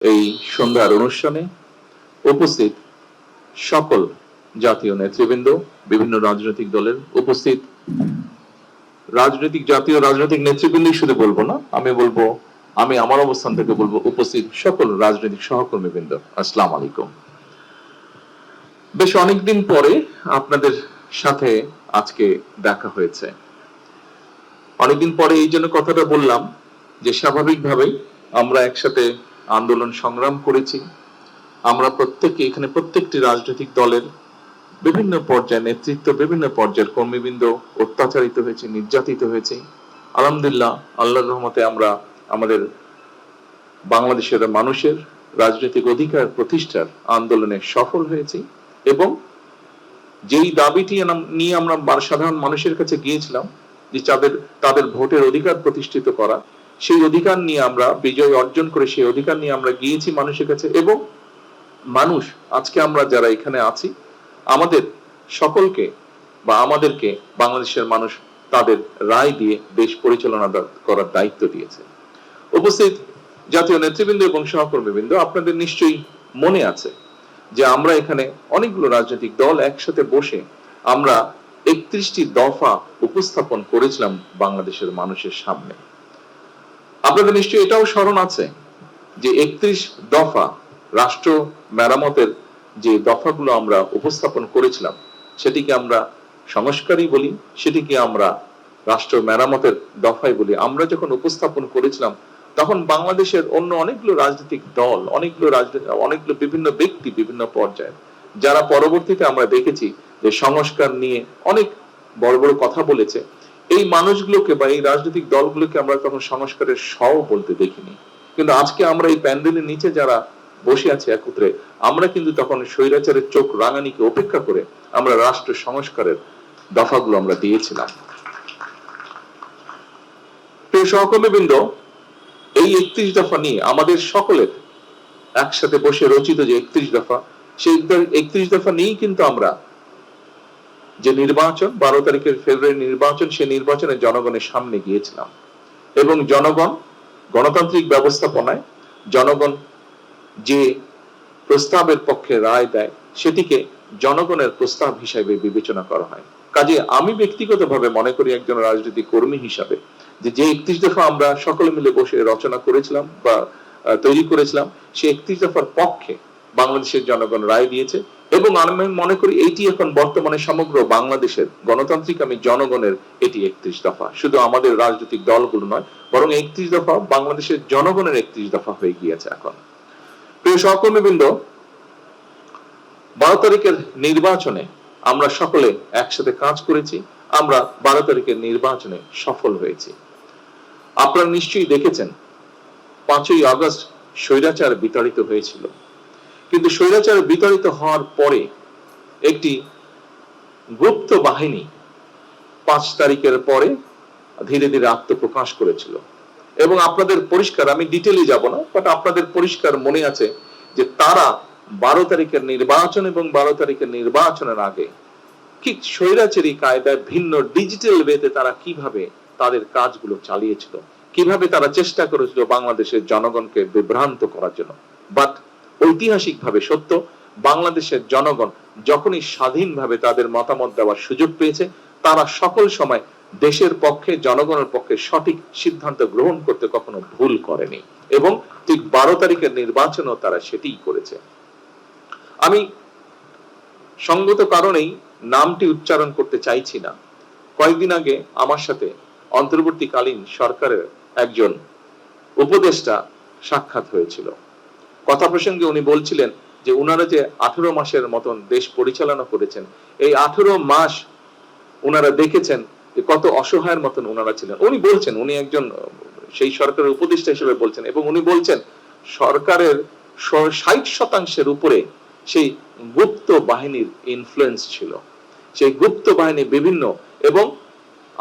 এই সন্ধ্যার অনুষ্ঠানে উপস্থিত সকল জাতীয় নেতৃবৃন্দ, বিভিন্ন রাজনৈতিক দলের উপস্থিত জাতীয় রাজনৈতিক নেতৃবৃন্দই শুধু বলবো না, আমি আমার অবস্থান থেকে বলবো উপস্থিত সকল রাজনৈতিক সহকর্মীবৃন্দ, আসসালামু আলাইকুম। বেশ অনেকদিন পরে আপনাদের সাথে আজকে দেখা হয়েছে। অনেকদিন পরে এই জন্য কথাটা বললাম যে স্বাভাবিকভাবেই আমরা একসাথে আন্দোলন সংগ্রাম করেছি। আমরা প্রত্যেকটি রাজনৈতিক দলের বিভিন্ন পর্যায়ে নেতৃত্ব, বিভিন্ন পর্যায়ের কর্মীবৃন্দ অত্যাচারিত হয়েছে, নির্যাতিত হয়েছে। আলহামদুলিল্লাহ, আল্লাহর রহমতে আমরা আমাদের বাংলাদেশের মানুষের রাজনৈতিক অধিকার প্রতিষ্ঠার আন্দোলনে সফল হয়েছি এবং যেই দাবিটি নিয়ে আমরা সাধারণ মানুষের কাছে গিয়েছিলাম যে তাদের ভোটের অধিকার প্রতিষ্ঠিত করা, সেই অধিকার নিয়ে আমরা বিজয় অর্জন করে সেই অধিকার নিয়ে আমরা গিয়েছি মানুষের কাছে। এবং মানুষ, আজকে আমরা যারা এখানে আছি, আমাদের সকলকে বা আমাদেরকে বাংলাদেশের মানুষ তাদের রায় দিয়ে দেশ পরিচালনা করার দায়িত্ব দিয়েছে। উপস্থিত জাতীয় নেতৃবৃন্দ এবং সহকর্মীবৃন্দ, আপনাদের নিশ্চয়ই মনে আছে যে আমরা এখানে অনেকগুলো রাজনৈতিক দল একসাথে বসে আমরা 31টি দফা উপস্থাপন করেছিলাম বাংলাদেশের মানুষের সামনে। আপনাদের নিশ্চয়ই এটাও স্মরণ আছে যে 31 দফা রাষ্ট্র মেরামতের যে দফাগুলো আমরা উপস্থাপন করেছিলাম, সেটিকে আমরা সংস্কারই বলি, সেটিকে আমরা রাষ্ট্র মেরামতের দফাই বলি। আমরা যখন উপস্থাপন করেছিলাম তখন বাংলাদেশের অন্য অনেকগুলো রাজনৈতিক দল, অনেকগুলো বিভিন্ন ব্যক্তি, বিভিন্ন পর্যায়ে, যারা পরবর্তীতে আমরা দেখেছি যে সংস্কার নিয়ে অনেক বড় বড় কথা বলেছে, এই মানুষগুলোকে বা এই রাজনৈতিক দলগুলোকে আমরা তখন সংস্কারের সও বলতে দেখিনি। কিন্তু আজকে আমরা এই প্যান্ডেলের নিচে যারা বসে আছে একত্রে, আমরা কিন্তু তখন স্বৈরাচারের চোখ রাঙানিকে উপেক্ষা করে আমরা রাষ্ট্র সংস্কারের দফাগুলো আমরা দিয়েছিলাম। প্রিয় সহকর্মীবৃন্দ, এই 31 দফা নিয়ে আমাদের সকলের একসাথে বসে রচিত যে 31 দফা, সেই 31 দফা নিয়েই কিন্তু আমরা যে নির্বাচন, 12 তারিখের ফেব্রুয়ারি নির্বাচন, সেই নির্বাচনে জনগণের সামনে গিয়েছিলাম এবং জনগণ গণতান্ত্রিক ব্যবস্থাপনায় জনগণ যে প্রস্তাবের পক্ষে রায় দেয়, সেটিকে জনগণের প্রস্তাব হিসেবে বিবেচনা করা হয়। কাজে আমি ব্যক্তিগতভাবে মনে করি, একজন রাজনৈতিক কর্মী হিসাবে, যে 31 দফা আমরা সকলে মিলে বসে রচনা করেছিলাম বা তৈরি করেছিলাম, সেই 31 দফার পক্ষে বাংলাদেশের জনগণ রায় দিয়েছে এবং আমি মনে করি এইটি এখন বর্তমানে সমগ্র বাংলাদেশের গণতান্ত্রিক জনগণের এটি 31 দফা, শুধু আমাদের রাজনৈতিক দলগুলো নয়, বরং 31 দফা বাংলাদেশের জনগণের 31 দফা হয়ে গিয়েছে এখন। প্রিয় সহকর্মীবৃন্দ, 12 তারিখের নির্বাচনে আমরা সকলে একসাথে কাজ করেছি, আমরা 12 তারিখের নির্বাচনে সফল হয়েছি। আপনারা নিশ্চয়ই দেখেছেন 5ই আগস্ট স্বৈরাচার বিতাড়িত হয়েছিল, কিন্তু স্বৈরাচার বিতাড়িত হওয়ার পরে একটি গুপ্ত বাহিনী 5 তারিখের পরে ধীরে ধীরে আত্মপ্রকাশ করেছিল এবং আপনাদের পরিষ্কার, আমি ডিটেইলে যাব না, বাট আপনাদের পরিষ্কার মনে আছে যে তারা 12 তারিখের নির্বাচন এবং 12 তারিখের নির্বাচনের আগে ঠিক স্বৈরাচারী কায়দায় ভিন্ন ডিজিটাল ওয়েতে তারা কিভাবে তাদের কাজগুলো চালিয়েছিল, কিভাবে তারা চেষ্টা করেছিল বাংলাদেশের জনগণকে বিভ্রান্ত করার জন্য। বাট ঐতিহাসিকভাবে সত্য, বাংলাদেশের জনগণ যখনই স্বাধীনভাবে তাদের মতামত দেওয়ার সুযোগ পেয়েছে, তারা সকল সময় দেশের পক্ষে, জনগণের পক্ষে সঠিক সিদ্ধান্ত গ্রহণ করতে কখনো ভুল করেনি এবং ঠিক 12 তারিখের নির্বাচনও তারা সেটিই করেছে। আমি সঙ্গত কারণেই নামটি উচ্চারণ করতে চাইছি না। কয়েকদিন আগে আমার সাথে অন্তর্বর্তীকালীন সরকারের একজন উপদেষ্টা সাক্ষাৎ হয়েছিল। কথা প্রসঙ্গে উনি বলছিলেন যে উনারা যে 18 মাসের মতন দেশ পরিচালনা করেছেন, এই 18 মাস উনারা দেখেছেন যে কত অসহায়ের মতন উনারা ছিলেন। উনি বলছেন, উনি একজন সেই সরকারের উপদেষ্টা হিসেবে বলছেন এবং উনি বলছেন সরকারের 60% উপরে সেই গুপ্ত বাহিনীর ইনফ্লুয়েন্স ছিল। সেই গুপ্ত বাহিনী বিভিন্ন, এবং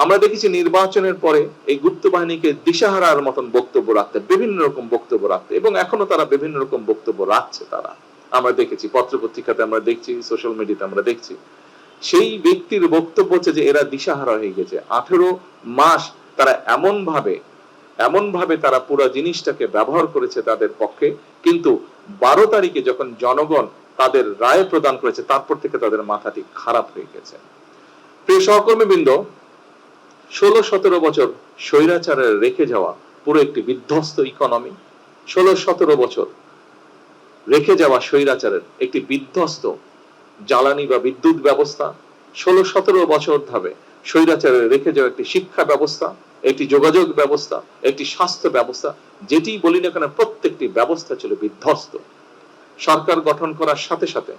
আমরা দেখেছি নির্বাচনের পরে এই গুপ্ত বাহিনীকে দিশাহারার মতন বক্তব্য রাখতে, বিভিন্ন রকম বক্তব্য রাখতে, এবং এখনো তারা বিভিন্ন রকম বক্তব্য রাখছে। তারা, আমরা দেখেছি পত্রপত্রিকাতে, আমরা দেখছি সোশ্যাল মিডিয়াতে, আমরা দেখছি সেই ব্যক্তির বক্তব্য হচ্ছে যে এরা দিশাহারা হয়ে গেছে। 18 মাস তারা এমন ভাবে এমন ভাবে তারা পুরো জিনিসটাকে ব্যবহার করেছে তাদের পক্ষে, কিন্তু 12 তারিখে যখন জনগণ তাদের রায় প্রদান করেছে তারপর থেকে তাদের মাথাটি খারাপ হয়ে গেছে। প্রিয় সহকর্মীবৃন্দ, 16-17 বছর স্বৈরাচারের রেখে যাওয়া পুরো একটি বিধ্বস্ত ইকোনমি, 16-17 বছর রেখে যাওয়া স্বৈরাচারের একটি বিধ্বস্ত জ্বালানি বা বিদ্যুৎ ব্যবস্থা, 16-17 বছর ধরে স্বৈরাচারের রেখে যাওয়া একটি শিক্ষা ব্যবস্থা, একটি যোগাযোগ ব্যবস্থা, একটি স্বাস্থ্য ব্যবস্থা, যেটি বলি না কেন প্রত্যেকটি ব্যবস্থা ছিল বিধ্বস্ত। সরকার গঠন করার সাথে সাথে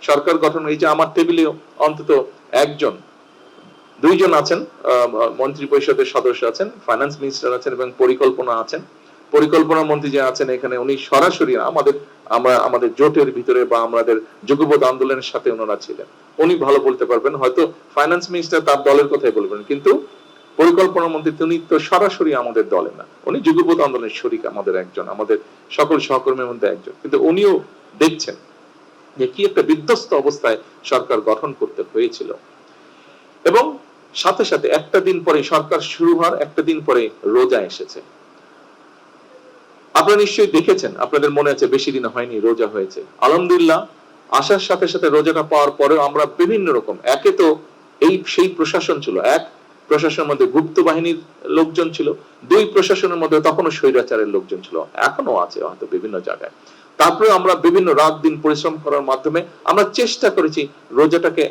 সরকার গঠন, এই যে আমার টেবিলেও অন্তত একজন, দুইজন আছেন মন্ত্রী পরিষদের সদস্য আছেন, ফাইন্যান্স মিনিস্টার আছেন এবং পরিকল্পনা আছেন। পরিকল্পনা মন্ত্রী যে আছেন এখানে, উনি সরাসরি আমাদের জোটের ভিতরে বা আমাদের যুগপৎ আন্দোলনের সাথে ওনারা ছিলেন, উনি ভালো বলতে পারবেন। হয়তো ফাইন্যান্স মিনিস্টার তার দলের কথাই বলবেন, কিন্তু পরিকল্পনা মন্ত্রী তিনি তো সরাসরি আমাদের দলে না, উনি যুগপৎ আন্দোলনের শরিক, আমাদের একজন, আমাদের সকল সহকর্মীর মধ্যে একজন, কিন্তু উনিও দেখছেন যে কি একটা বিধ্বস্ত অবস্থায় সরকার গঠন করতে হয়েছিল। এবং সাথে সাথে একটা দিন পরে সরকার শুরু হওয়ার একটা দিন পরে রোজা এসেছে। আপনারা নিশ্চয়ই দেখেছেন, আপনাদের মনে আছে বেশি দিন হয়নি রোজা হয়েছে। আলহামদুলিল্লাহ, আসার সাথে সাথে রোজাটা পাওয়ার পরেও আমরা বিভিন্ন রকম, একে তো সেই প্রশাসন ছিল, এক প্রশাসনের মধ্যে গুপ্ত বাহিনীর লোকজন ছিল, দুই প্রশাসনের মধ্যে তখনও স্বৈরাচারের লোকজন ছিল, এখনো আছে হয়তো বিভিন্ন জায়গায়। তারপরে আমরা বিভিন্ন রাত দিন পরিশ্রম করার মাধ্যমে আমরা চেষ্টা করেছি রোজাটাকে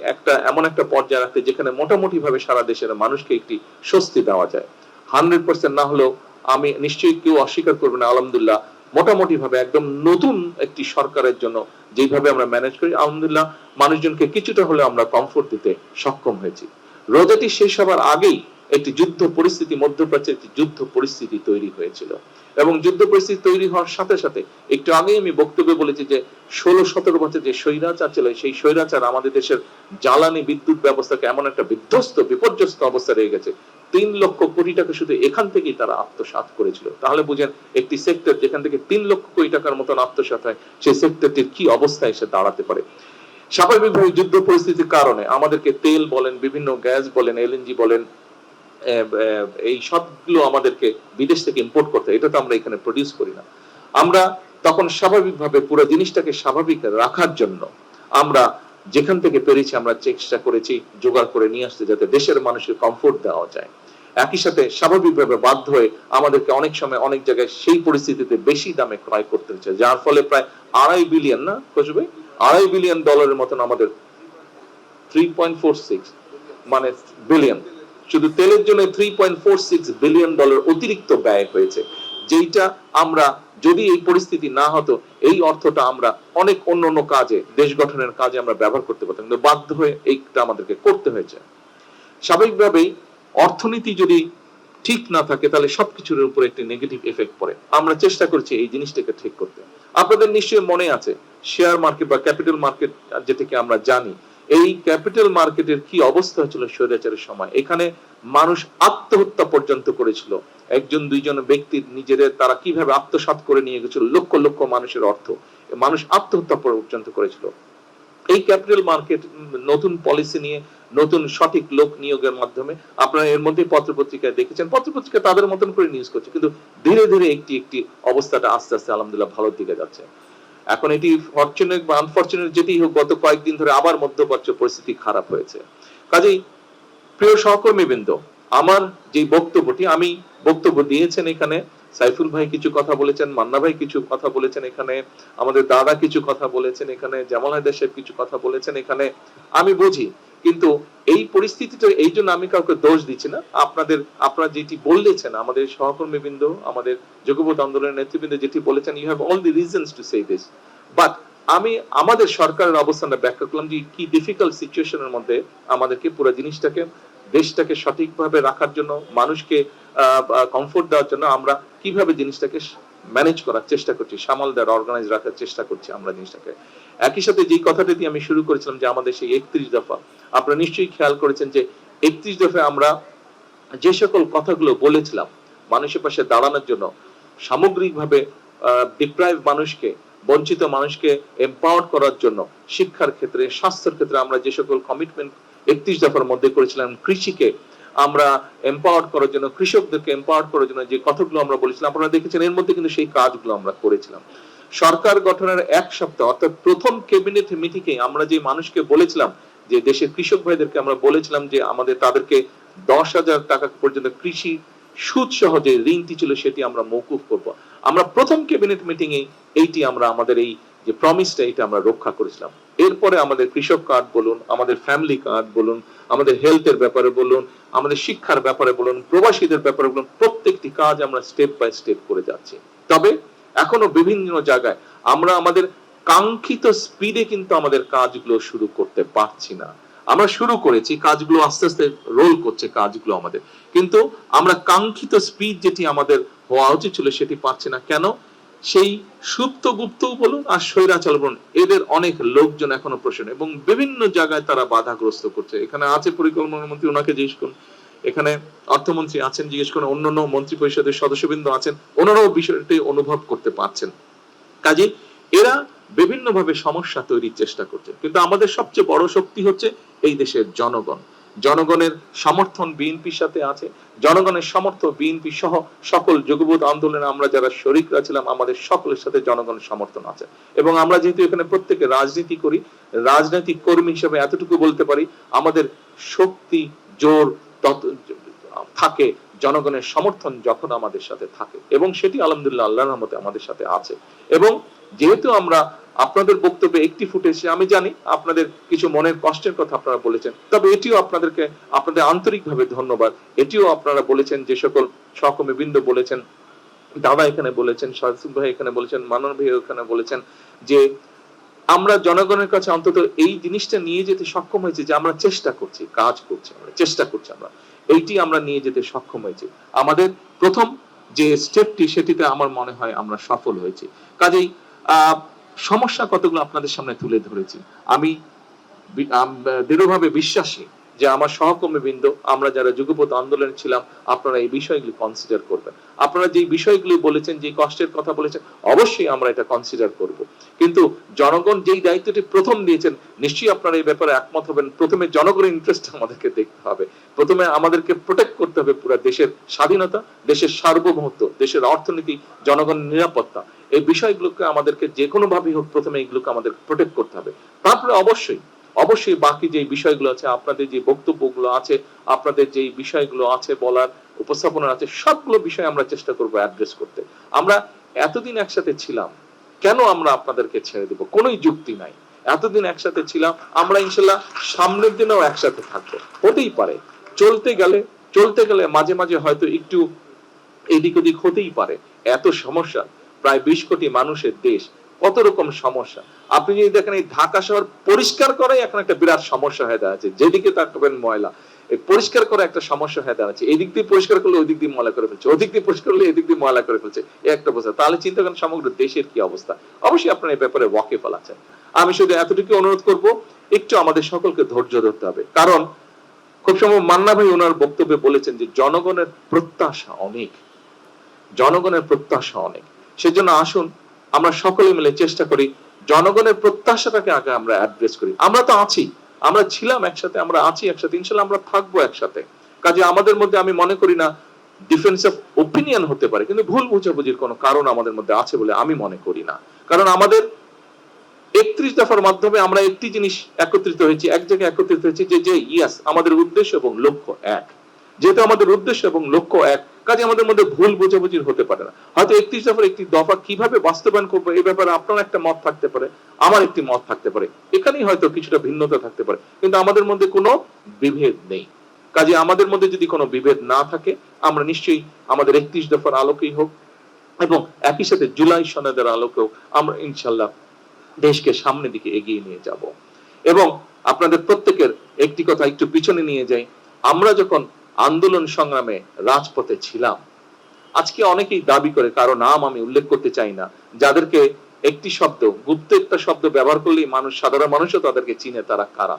এমন একটা পর্যায়ে রাখতে যেখানে মোটামুটি ভাবে সারা দেশের মানুষকে একটি স্বস্তি দেওয়া যায়। 100% না হলেও আমি নিশ্চয়ই কেউ অস্বীকার করবে না, আলহামদুলিল্লাহ মোটামুটি ভাবে একদম নতুন একটি সরকারের জন্য যেভাবে আমরা ম্যানেজ করি, আলহামদুলিল্লাহ মানুষজনকে কিছুটা হলেও আমরা কমফোর্ট দিতে সক্ষম হয়েছি। রোজাটি শেষ হবার আগেই একটি যুদ্ধ পরিস্থিতি, মধ্যপ্রাচ্যে একটি যুদ্ধ পরিস্থিতি তৈরি হয়েছিল, এবং যুদ্ধ পরিস্থিতি তৈরি হওয়ার সাথে সাথে একটু আগেই আমি বক্তব্যে বলেছি যে 16-17 বছর যে স্বৈরাচার ছিল, সেই স্বৈরাচার আমাদের দেশের জ্বালানি বিদ্যুৎ ব্যবস্থাকে এমন একটা বিধ্বস্ত বিপর্যস্ত অবস্থা রয়ে গেছে, 3 লক্ষ কোটি টাকা শুধু এখান থেকেই তারা আত্মসাৎ করেছিল। তাহলে বুঝেন একটি সেক্টর যেখান থেকে 3 লক্ষ কোটি টাকার মতন আত্মসাৎ হয়, সেই সেক্টরটির কি অবস্থায় এসে দাঁড়াতে পারে। স্বাভাবিকভাবে যুদ্ধ পরিস্থিতির কারণে আমাদেরকে তেল বলেন, বিভিন্ন গ্যাস বলেন, এলএনজি বলেন, এই সবগুলো আমাদেরকে বিদেশ থেকে ইম্পোর্ট করতে হয়, এটা তো আমরা এখানে প্রডিউস করি না। আমরা তখন স্বাভাবিকভাবে পুরো জিনিসটাকে স্বাভাবিক রাখার জন্য আমরা যেখান থেকে পেরেছি আমরা চেষ্টা করেছি জোগাড় করে নিয়ে আসতে, যাতে দেশের মানুষের কমফোর্ট দেওয়া যায়। একই সাথে স্বাভাবিকভাবে বাধ্য হয়ে আমাদেরকে অনেক সময় অনেক জায়গায় সেই পরিস্থিতিতে বেশি দামে ক্রয় করতে হচ্ছে, যার ফলে প্রায় $2.5 বিলিয়ন, না খুঁজবে, $2.5 বিলিয়ন আমাদের 3.46 মানে বিলিয়ন, শুধু তেলের জন্য $3.46 বিলিয়ন অতিরিক্ত ব্যয় হয়েছে, যেটা আমরা যদি এই পরিস্থিতি না হতো এই অর্থটা আমরা অনেক অন্য কাজে, দেশ গঠনের কাজে আমরা ব্যবহার করতে পারতাম, কিন্তু বাধ্য হয়ে এইটা আমাদেরকে করতে হয়েছে। স্বাভাবিকভাবেই অর্থনীতি যদি ঠিক না থাকে তাহলে সবকিছুর উপর একটি নেগেটিভ এফেক্ট পড়ে। আমরা চেষ্টা করছি এই জিনিসটাকে ঠিক করতে। আপনাদের নিশ্চয়ই মনে আছে শেয়ার মার্কেট বা ক্যাপিটাল মার্কেট যেটাকে আমরা জানি, এই ক্যাপিটাল মার্কেটের কি অবস্থা ছিল স্বৈরাচারের সময়। এখানে মানুষ আত্মহত্যা পর্যন্ত করেছিল, একজন দুইজন ব্যক্তি নিজেদের তারা কিভাবে আত্মসাৎ করে নিয়ে গেছিল লক্ষ লক্ষ মানুষের অর্থ, মানুষ আত্মহত্যা পর্যন্ত করেছিল। এই ক্যাপিটাল মার্কেট নতুন পলিসি নিয়ে, নতুন সঠিক লোক নিয়োগের মাধ্যমে, আপনারা এর মধ্যে পত্রপত্রিকায় দেখেছেন, পত্রপত্রিকা তাদের মতন করে নিউজ করছে, কিন্তু ধীরে ধীরে একটি অবস্থাটা আস্তে আস্তে আলহামদুলিল্লাহ ভালোর দিকে যাচ্ছে। এখন এটি ফরচুনেট বা আনফরচুনেট যেটি হোক, গত কয়েকদিন ধরে আবার মধ্যপ্রাচ্য পরিস্থিতি খারাপ হয়েছে। কাজেই প্রিয় সহকর্মীবৃন্দ, আমার যে বক্তব্যটি আমি বক্তব্য দিয়েছেন, এখানে সাইফুল ভাই কিছু কথা বলেছেন, মান্না ভাই কিছু কথা বলেছেন, এখানে আমাদের দাদা কিছু কথা বলেছেন, এখানে জামাল হায়দার সাহেব কিছু কথা বলেছেন, এখানে আমি বুঝি, কিন্তু এই পরিস্থিতিটা, এই জন্য আমি কাউকে দোষ দিচ্ছি না। আপনারা যেটি বলেছেন, আমাদের সহকর্মীবৃন্দ, আমাদের যুগপৎ আন্দোলনের নেতৃবৃন্দ যেটি বলেছেন, you have all the reasons to say this, but আমি আমাদের সরকারের অবস্থানটা ব্যাখ্যা করলাম যে কি ডিফিকাল্ট সিচুয়েশনের মধ্যে আমাদেরকে পুরো জিনিসটাকে, দেশটাকে সঠিকভাবে রাখার জন্য, মানুষকে কমফোর্ট দেওয়ার জন্য আমরা কিভাবে জিনিসটাকে ম্যানেজ করার চেষ্টা করছি, সামাল দেওয়ার, অর্গানাইজ রাখার চেষ্টা করছি আমরা জিনিসটাকে। একই সাথে যেই কথাটা দিয়ে আমি শুরু করেছিলাম যে আমাদের সেই 31 দফা, আপনারা নিশ্চয়ই খেয়াল করেছেন যে 31 দফায় আমরা যে সকল কথাগুলো বলেছিলাম মানুষের পাশে দাঁড়ানোর জন্য, সামগ্রিকভাবে ডিপ্রাইভ মানুষকে, বঞ্চিত মানুষকে এম্পাওয়ার করার জন্য, শিক্ষার ক্ষেত্রে, স্বাস্থ্যের ক্ষেত্রে আমরা যে সকল কমিটমেন্ট 31 দফার মধ্যে করেছিলাম, কৃষিকে আমরা এম্পাওয়ার্ড করার জন্য, কৃষকদেরকে এম্পাওয়ার্ড করার জন্য যে কথাগুলো আমরা বলেছিলাম, আপনারা দেখেছেন এর মধ্যে কিন্তু সেই কাজগুলো আমরা করেছিলাম। সরকার গঠনের এক সপ্তাহ অর্থাৎ প্রথম ক্যাবিনেট মিটিংয়ে আমরা যে মানুষকে বলেছিলাম, যে দেশের কৃষক ভাইদেরকে আমরা বলেছিলাম যে আমাদের তাদেরকে 10,000 টাকা পর্যন্ত কৃষি সুদ সহ যে ঋণটি ছিল সেটি আমরা মওকুফ করব। আমরা প্রথম ক্যাবিনেট মিটিং এ এইটি আমরা আমাদের এই যে প্রমিসটা এটা আমরা রক্ষা করেছিলাম। এরপরে আমাদের কৃষক কার্ড বলুন, আমাদের ফ্যামিলি কার্ড বলুন, আমাদের হেলথের ব্যাপারে বলুন, আমাদের শিক্ষার ব্যাপারে বলুন, প্রবাসীদের ব্যাপারে বলুন, প্রত্যেকটি কাজ আমরা স্টেপ বাই স্টেপ করে যাচ্ছি। তবে এখনো বিভিন্ন জায়গায় আমরা আমাদের কাঙ্ক্ষিত স্পিডে কিন্তু আমাদের কাজগুলো শুরু করতে পারছি না। আমরা শুরু করেছি, কাজগুলো আস্তে আস্তে রোল করছে কাজগুলো আমাদের, কিন্তু আমরা কাঙ্ক্ষিত স্পিড যেটি আমাদের হওয়া উচিত ছিল সেটি পাচ্ছি না। কেন? সেই সুপ্ত গুপ্ত বলুন আর স্বৈরাচার বলুন, এদের অনেক লোকজন এখনো প্রশ্ন এবং বিভিন্ন জায়গায় তারা বাধাগ্রস্ত করছে। এখানে আছে পরিকল্পনা মন্ত্রী, ওনাকে জিজ্ঞেস করুন, এখানে অর্থমন্ত্রী আছেন, জিজ্ঞেস করুন, অন্যান্য মন্ত্রী পরিষদের সদস্যবৃন্দ আছেন, ওনারাও বিষয়টি অনুভব করতে পারছেন। কাজে এরা বিভিন্ন ভাবে সমস্যা তৈরির চেষ্টা করছে, কিন্তু আমাদের সবচেয়ে বড় শক্তি হচ্ছে এই দেশের জনগণ। জনগণের সমর্থন বিএনপির সাথে আছে, জনগণের সমর্থন বিএনপি সহ সকল যুগপৎ আন্দোলনে আমরা যারা শরিকরা ছিলাম আমাদের সকলের সাথে জনগণের সমর্থন আছে। এবং আমরা যেহেতু এখানে প্রত্যেকে রাজনীতি করি, রাজনৈতিক কর্মী হিসেবে এতটুকু বলতে পারি, আমাদের শক্তি জোর থাকে জনগণের সমর্থন যখন আমাদের সাথে থাকে, এবং সেটি আলহামদুলিল্লাহ আল্লাহর রহমতে আমাদের সাথে আছে। এবং যেহেতু আমরা আপনাদের বক্তব্যে একটি ফুটেছে, আমি জানি আপনাদের কিছু মনের কষ্টের কথা আপনারা বলেছেন, তবে এটিও আপনাদেরকে আপনাদের আন্তরিকভাবে ধন্যবাদ। এটিও আপনারা বলেছেন, যে সকল সহকর্মীবৃন্দ বলেছেন, দাদা এখানে বলেছেন, শাহসুখ ভাই এখানে বলেছেন, মানন ভাই এখানে বলেছেন, যে আমরা জনগণের কাছে অন্তত এই জিনিসটা নিয়ে যেতে সক্ষম হয়েছে যে আমরা চেষ্টা করছি, কাজ করছি, আমরা চেষ্টা করছি, আমরা এইটি আমরা নিয়ে যেতে সক্ষম হয়েছি। আমাদের প্রথম যে স্টেপটি সেটিতে আমার মনে হয় আমরা সফল হয়েছি। কাজেই সমস্যা কতগুলো আপনাদের সামনে তুলে ধরেছি। আমি দৃঢ়ভাবে বিশ্বাসী যে আমার সহকর্মীবৃন্দ, আমরা যারা যুগপৎ আন্দোলনে ছিলাম, আপনারা এই বিষয়গুলি কনসিডার করবেন। আপনারা যে বিষয়গুলি বলেছেন, যে কষ্টের কথা বলেছেন, অবশ্যই আমরা এটা কনসিডার করব। কিন্তু জনগণ যেই দায়িত্বটি প্রথম দিয়েছেন, নিশ্চয়ই আপনারা এই ব্যাপারে একমত হবেন। প্রথমে জনগণের ইন্টারেস্ট আমাদেরকে দেখতে হবে, প্রথমে আমাদেরকে প্রোটেক্ট করতে হবে পুরো দেশের স্বাধীনতা, দেশের সার্বভৌমত্ব, দেশের অর্থনীতি, জনগণের নিরাপত্তা, এই বিষয়গুলোকে আমাদেরকে যে কোনো ভাবেই হোক প্রথমে এগুলোকে আমাদের প্রোটেক্ট করতে হবে। তারপরে অবশ্যই অবশ্যই বাকি যে বিষয়গুলো আছে, আপনাদের যে বক্তব্যগুলো আছে, আপনাদের যে বিষয়গুলো আছে বলার, উপস্থাপনা আছে, সবগুলো বিষয় আমরা চেষ্টা করব অ্যাড্রেস করতে। আমরা এতদিন একসাথে ছিলাম, কেন আমরা আপনাদেরকে ছেড়ে দেব? কোনোই যুক্তি নাই। এতদিন একসাথে ছিলাম, আমরা ইনশাল্লাহ সামনের দিনেও একসাথে থাকবো। হতেই পারে চলতে গেলে মাঝে মাঝে হয়তো একটু এদিক ওদিক হতেই পারে। এত সমস্যা, প্রায় 20 কোটি মানুষের দেশ, কত রকম সমস্যা। আপনি যদি দেখেন এই ঢাকা শহর পরিষ্কার করাই এখন একটা বিরাট সমস্যা হয়ে দাঁড়াচ্ছে। যেদিকে তাকাবেন ময়লা, এই পরিষ্কার করা একটা সমস্যা হয়ে দাঁড়াচ্ছে। এদিক দিয়ে পরিষ্কার করলে ওই দিক দিয়ে ময়লা করে ফেলছে, ওদিক দিয়ে পরিষ্কার করলে এদিক দিয়ে ময়লা করে ফেলছে, এই একটা অবস্থা। তাহলে চিন্তা করেন সমগ্র দেশের কি অবস্থা। অবশ্যই আপনারা এই ব্যাপারে ওয়াকিফ আছেন। আমি শুধু এতটুকু অনুরোধ করব, একটু আমাদের সকলকে ধৈর্য ধরতে হবে। কারণ খুব সম্ভব মান্না ভাই ওনার বক্তব্যে বলেছেন যে জনগণের প্রত্যাশা অনেক, জনগণের প্রত্যাশা অনেক। সেজন্য আসুন আমরা সকলে মিলে চেষ্টা করি জনগণের প্রত্যাশাটাকে আগে আমরা অ্যাড্রেস করি। আমরা তো আছি, আমরা ছিলাম একসাথে, আমরা আছি একসাথে, ইনশাআল্লাহ আমরা থাকবো একসাথে। কাজে আমাদের মধ্যে আমি মনে করি না ডিফারেন্স অফ ওপিনিয়ন হতে পারে, কিন্তু ভুল বুঝাবুঝির কোনো কারণ আমাদের মধ্যে আছে বলে আমি মনে করি না। কারণ আমাদের 31 দফার মাধ্যমে আমরা একটি জিনিস একত্রিত হয়েছি, এক জায়গায় একত্রিত হয়েছি, যে ইয়াস আমাদের উদ্দেশ্য এবং লক্ষ্য এক। যেহেতু আমাদের উদ্দেশ্য এবং লক্ষ্য এক, কাজে আমাদের মধ্যে ভুল বোঝাবুঝির হতে পারে না। হয়তো 31 দফার একটি দফা কিভাবে বাস্তবায়ন করবো এই ব্যাপারে আপনার একটা মত থাকতে পারে, আমার একটি মত থাকতে পারে, এখানেই হয়তো কিছুটা ভিন্নতা থাকতে পারে, কিন্তু আমাদের মধ্যে কোনো বিভেদ নেই। কাজে আমাদের মধ্যে যদি কোনো বিভেদ না থাকে, আমরা নিশ্চয়ই আমাদের 31 দফার আলোকেই হোক এবং একই সাথে জুলাই সনদের আলোকেও আমরা ইনশাআল্লাহ দেশকে সামনের দিকে এগিয়ে নিয়ে যাব। এবং আপনাদের প্রত্যেকের একটি কথা একটু পিছনে নিয়ে যাই, আমরা যখন আন্দোলন সংগ্রামে রাজপথে ছিলাম, আজকে অনেকেই দাবি করে, কারো নাম আমি উল্লেখ করতে চাই না, যাদেরকে একটি শব্দ, গুপ্ত একটা শব্দ ব্যবহার করলেই মানুষ, সাধারণ মানুষও তাদেরকে চিনে, তারা কারা।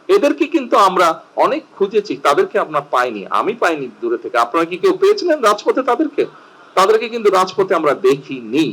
এদেরকে কিন্তু আমরা অনেক খুঁজেছি, তাদেরকে আমরা পাইনি, আমি পাইনি দূরে থেকে। আপনারা কি কেউ পেয়েছিলেন রাজপথে তাদেরকে? তাদেরকে কিন্তু রাজপথে আমরা দেখিনি।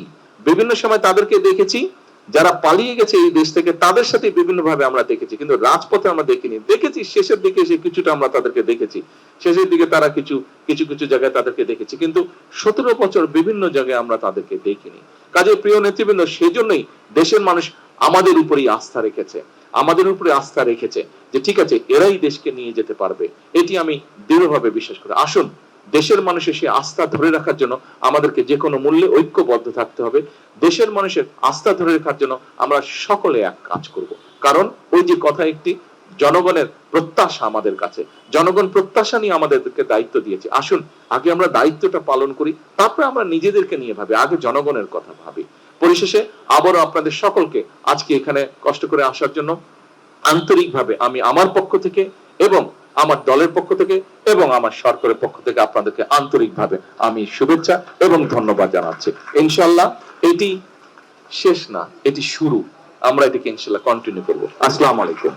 বিভিন্ন সময় তাদেরকে দেখেছি যারা পালিয়ে গেছে এই দেশ থেকে তাদের সাথে বিভিন্ন ভাবে আমরা দেখেছি, কিন্তু রাজপথে আমরা দেখিনি। দেখেছি শেষের দিকে এসে কিছুটা আমরা তাদেরকে দেখেছি, শেষের দিকে তারা কিছু কিছু কিছু জায়গায় তাদেরকে দেখেছি, কিন্তু 17 বছর বিভিন্ন জায়গায় আমরা তাদেরকে দেখিনি। কাজে প্রিয় নেতৃবৃন্দ, সেজন্যই দেশের মানুষ আমাদের উপরেই আস্থা রেখেছে, আমাদের উপরে আস্থা রেখেছে যে ঠিক আছে এরাই দেশকে নিয়ে যেতে পারবে। এটি আমি দৃঢ়ভাবে বিশ্বাস করি। আসুন দেশের মানুষের সেই আস্থা ধরে রাখার জন্য আমাদেরকে যে কোনো মূল্যে ঐক্যবদ্ধ থাকতে হবে। দেশের মানুষের আস্থা ধরে রাখার জন্য আমরা সকলে এক কাজ করব। কারণ ওই যে কথা একটি, জনগণের প্রত্যাশা আমাদের কাছে, জনগণ প্রত্যাশা নিয়ে আমাদেরকে দায়িত্ব দিয়েছে। আসুন আগে আমরা দায়িত্বটা পালন করি, তারপরে আমরা নিজেদেরকে নিয়ে ভাবি, আগে জনগণের কথা ভাবি। পরিশেষে আবারও আপনাদের সকলকে আজকে এখানে কষ্ট করে আসার জন্য আন্তরিকভাবে আমি আমার পক্ষ থেকে এবং আমার দলের পক্ষ থেকে এবং আমার সরকারের পক্ষ থেকে আপনাদেরকে আন্তরিকভাবে আমি শুভেচ্ছা এবং ধন্যবাদ জানাচ্ছি। ইনশাআল্লাহ এটি শেষ না, এটি শুরু। আমরা এটিকে ইনশাআল্লাহ কন্টিনিউ করব। আসসালামু আলাইকুম।